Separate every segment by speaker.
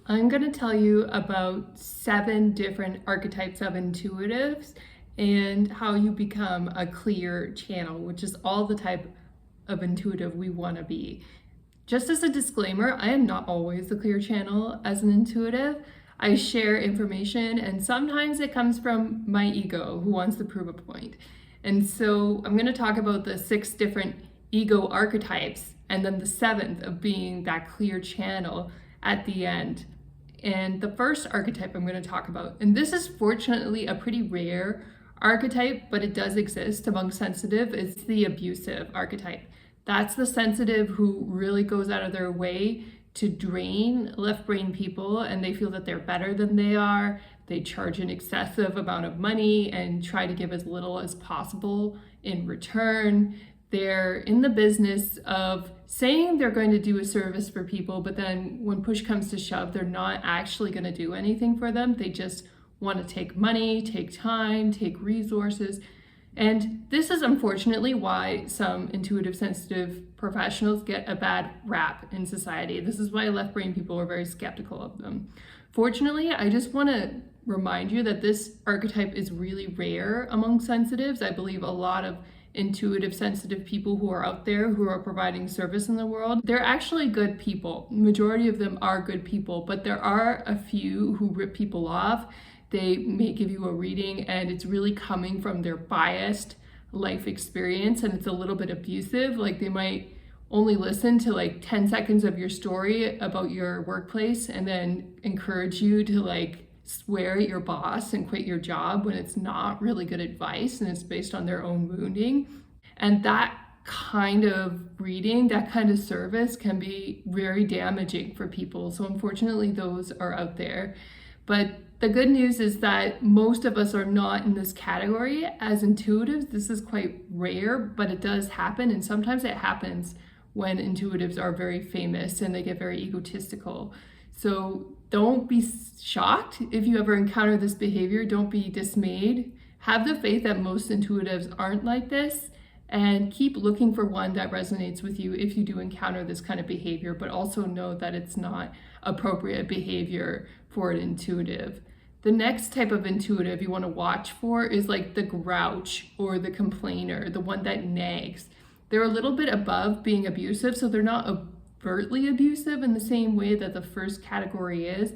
Speaker 1: I'm going to tell you about 7 different archetypes of intuitives and how you become a clear channel, which is all the type of intuitive we want to be. Just as a disclaimer, I am not always the clear channel as an intuitive. I share information and sometimes it comes from my ego who wants to prove a point. And so I'm going to talk about the 6 different ego archetypes and then the 7th of being that clear channel at the end. And the first archetype I'm going to talk about, and this is fortunately a pretty rare archetype, but it does exist among sensitive, is the abusive archetype. That's the sensitive who really goes out of their way to drain left brain people, and they feel that they're better than they are. They charge an excessive amount of money and try to give as little as possible in return. They're in the business of saying they're going to do a service for people, but then when push comes to shove, they're not actually going to do anything for them. They just want to take money, take time, take resources. And this is unfortunately why some intuitive sensitive professionals get a bad rap in society. This is why left brain people are very skeptical of them. Fortunately, I just want to remind you that this archetype is really rare among sensitives. I believe a lot of intuitive sensitive people who are out there who are providing service in the world, they're actually good people. Majority of them are good people, but there are a few who rip people off. They may give you a reading and it's really coming from their biased life experience and it's a little bit abusive. Like they might only listen to like 10 seconds of your story about your workplace and then encourage you to like swear at your boss and quit your job when it's not really good advice and it's based on their own wounding. And that kind of reading, that kind of service can be very damaging for people. So unfortunately, those are out there. But the good news is that most of us are not in this category as intuitives. This is quite rare, but it does happen. And sometimes it happens when intuitives are very famous and they get very egotistical. So don't be shocked if you ever encounter this behavior. Don't be dismayed. Have the faith that most intuitives aren't like this and keep looking for one that resonates with you if you do encounter this kind of behavior, but also know that it's not appropriate behavior for an intuitive. The next type of intuitive you want to watch for is like the grouch or the complainer, the one that nags. They're a little bit above being abusive, so they're not overtly abusive in the same way that the first category is,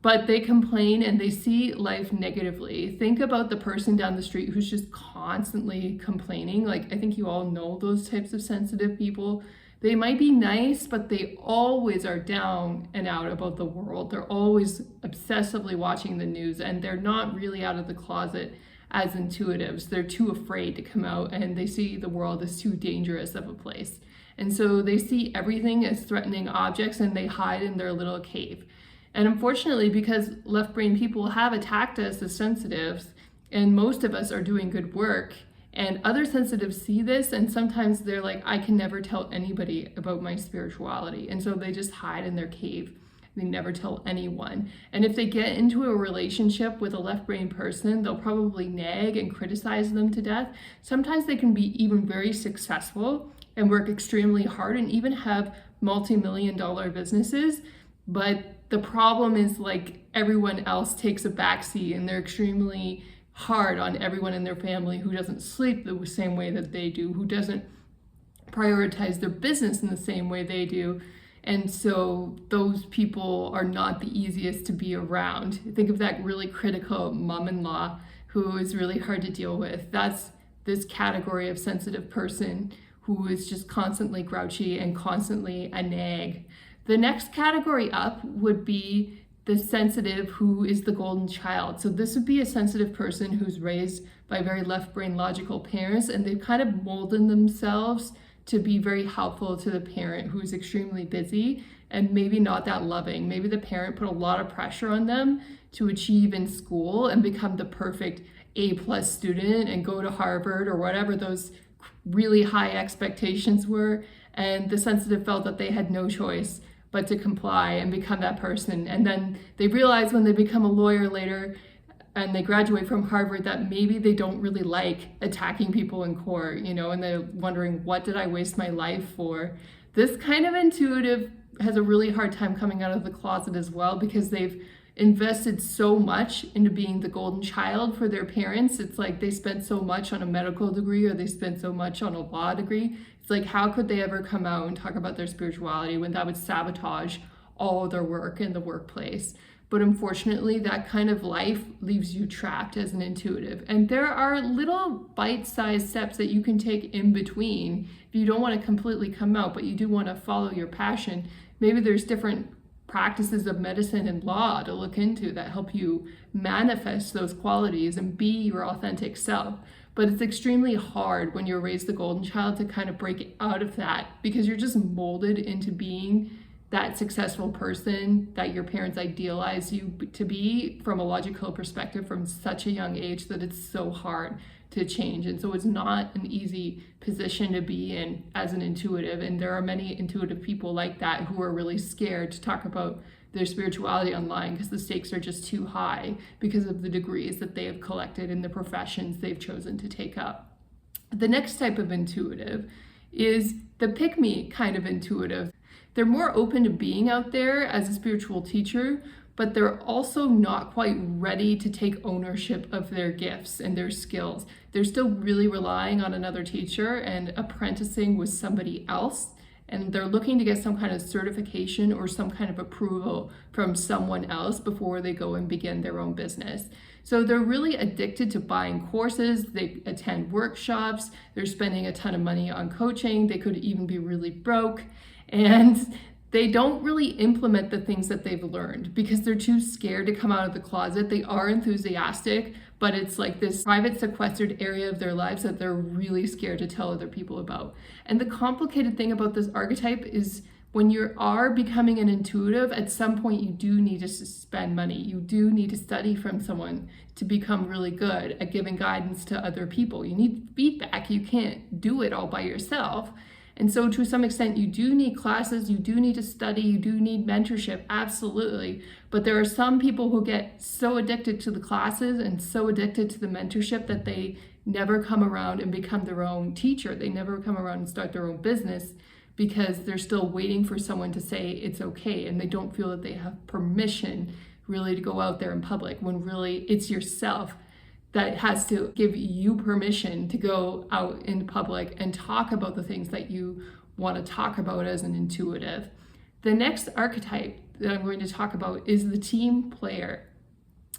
Speaker 1: but they complain and they see life negatively. Think about the person down the street who's just constantly complaining. Like, I think you all know those types of sensitive people. They might be nice, but they always are down and out about the world. They're always obsessively watching the news and they're not really out of the closet as intuitives. They're too afraid to come out and they see the world as too dangerous of a place. And so they see everything as threatening objects and they hide in their little cave. And unfortunately, because left brain people have attacked us as sensitives, and most of us are doing good work, and other sensitives see this, and sometimes they're like, I can never tell anybody about my spirituality. And so they just hide in their cave. They never tell anyone. And if they get into a relationship with a left brain person, they'll probably nag and criticize them to death. Sometimes they can be even very successful and work extremely hard and even have multi-million-dollar businesses. But the problem is like everyone else takes a backseat and they're extremely hard on everyone in their family who doesn't sleep the same way that they do, who doesn't prioritize their business in the same way they do. And so those people are not the easiest to be around. Think of that really critical mom-in-law who is really hard to deal with. That's this category of sensitive person who is just constantly grouchy and constantly a nag. The next category up would be the sensitive who is the golden child. So this would be a sensitive person who's raised by very left brain logical parents and they've kind of molded themselves to be very helpful to the parent who's extremely busy and maybe not that loving. Maybe the parent put a lot of pressure on them to achieve in school and become the perfect A+ student and go to Harvard or whatever those really high expectations were. And the sensitive felt that they had no choice but to comply and become that person. And then they realize when they become a lawyer later and they graduate from Harvard that maybe they don't really like attacking people in court, and they're wondering, what did I waste my life for? This kind of intuitive has a really hard time coming out of the closet as well, because they've invested so much into being the golden child for their parents. It's like they spent so much on a medical degree, or they spent so much on a law degree. It's like, how could they ever come out and talk about their spirituality when that would sabotage all of their work in the workplace? But unfortunately, that kind of life leaves you trapped as an intuitive. And there are little bite-sized steps that you can take in between. If you don't want to completely come out, but you do want to follow your passion, maybe there's different practices of medicine and law to look into that help you manifest those qualities and be your authentic self. But it's extremely hard when you're raised the golden child to kind of break out of that, because you're just molded into being that successful person that your parents idealize you to be from a logical perspective from such a young age, that it's so hard to change. And so it's not an easy position to be in as an intuitive. And there are many intuitive people like that who are really scared to talk about their spirituality online, because the stakes are just too high because of the degrees that they have collected and the professions they've chosen to take up. The next type of intuitive is the pick-me kind of intuitive. They're more open to being out there as a spiritual teacher, but they're also not quite ready to take ownership of their gifts and their skills. They're still really relying on another teacher and apprenticing with somebody else, and they're looking to get some kind of certification or some kind of approval from someone else before they go and begin their own business. So they're really addicted to buying courses, they attend workshops, they're spending a ton of money on coaching, they could even be really broke. And they don't really implement the things that they've learned because they're too scared to come out of the closet. They are enthusiastic, but it's like this private sequestered area of their lives that they're really scared to tell other people about. And the complicated thing about this archetype is when you are becoming an intuitive, at some point you do need to spend money. You do need to study from someone to become really good at giving guidance to other people. You need feedback. You can't do it all by yourself. And so to some extent, you do need classes, you do need to study, you do need mentorship, absolutely. But there are some people who get so addicted to the classes and so addicted to the mentorship that they never come around and become their own teacher. They never come around and start their own business because they're still waiting for someone to say it's okay, and they don't feel that they have permission really to go out there in public, when really it's yourself that has to give you permission to go out in public and talk about the things that you want to talk about as an intuitive. The next archetype that I'm going to talk about is the team player.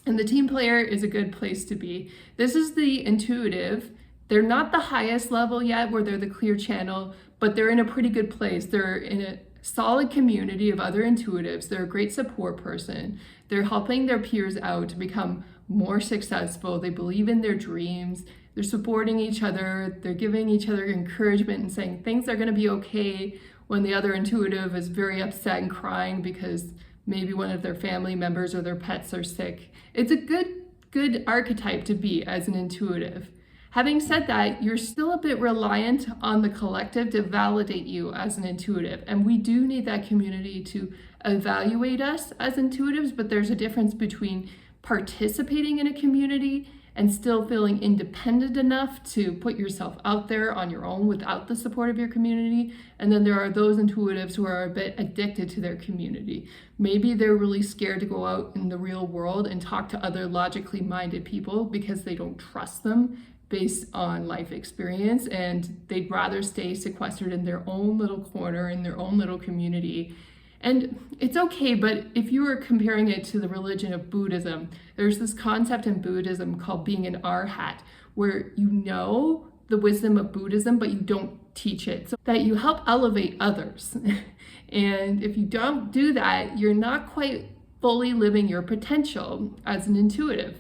Speaker 1: And the team player is a good place to be. This is the intuitive. They're not the highest level yet where they're the clear channel, but they're in a pretty good place. They're in a solid community of other intuitives. They're a great support person. They're helping their peers out to become more successful. They believe in their dreams. They're supporting each other. They're giving each other encouragement and saying things are going to be okay when the other intuitive is very upset and crying because maybe one of their family members or their pets are sick. It's a good archetype to be as an intuitive. Having said that, you're still a bit reliant on the collective to validate you as an intuitive. And we do need that community to evaluate us as intuitives, but there's a difference between participating in a community and still feeling independent enough to put yourself out there on your own without the support of your community. And then there are those intuitives who are a bit addicted to their community. Maybe they're really scared to go out in the real world and talk to other logically minded people because they don't trust them based on life experience, and they'd rather stay sequestered in their own little corner, in their own little community. And it's okay, but if you were comparing it to the religion of Buddhism, there's this concept in Buddhism called being an arhat, where you know the wisdom of Buddhism, but you don't teach it, so that you help elevate others. And if you don't do that, you're not quite fully living your potential as an intuitive.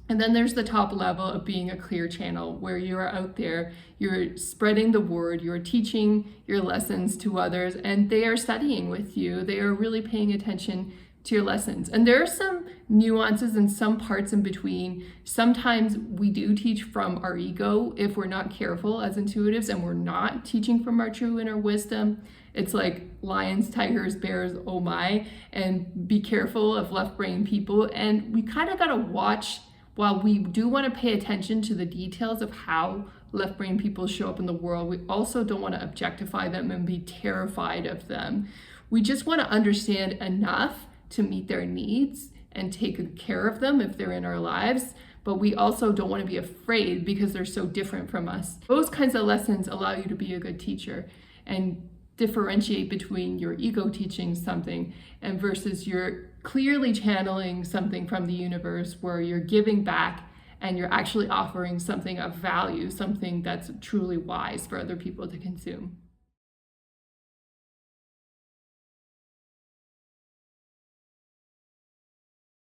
Speaker 1: And then there's the top level of being a clear channel, where you're out there, you're spreading the word, you're teaching your lessons to others, and they are studying with you. They are really paying attention to your lessons. And there are some nuances and some parts in between. Sometimes we do teach from our ego if we're not careful as intuitives and we're not teaching from our true inner wisdom. It's like lions, tigers, bears, oh my, and be careful of left brain people. And we kind of got to watch. While we do want to pay attention to the details of how left brain people show up in the world, we also don't want to objectify them and be terrified of them. We just want to understand enough to meet their needs and take good care of them if they're in our lives, but we also don't want to be afraid because they're so different from us. Those kinds of lessons allow you to be a good teacher and differentiate between your ego teaching something and versus you're clearly channeling something from the universe where you're giving back and you're actually offering something of value, something that's truly wise for other people to consume.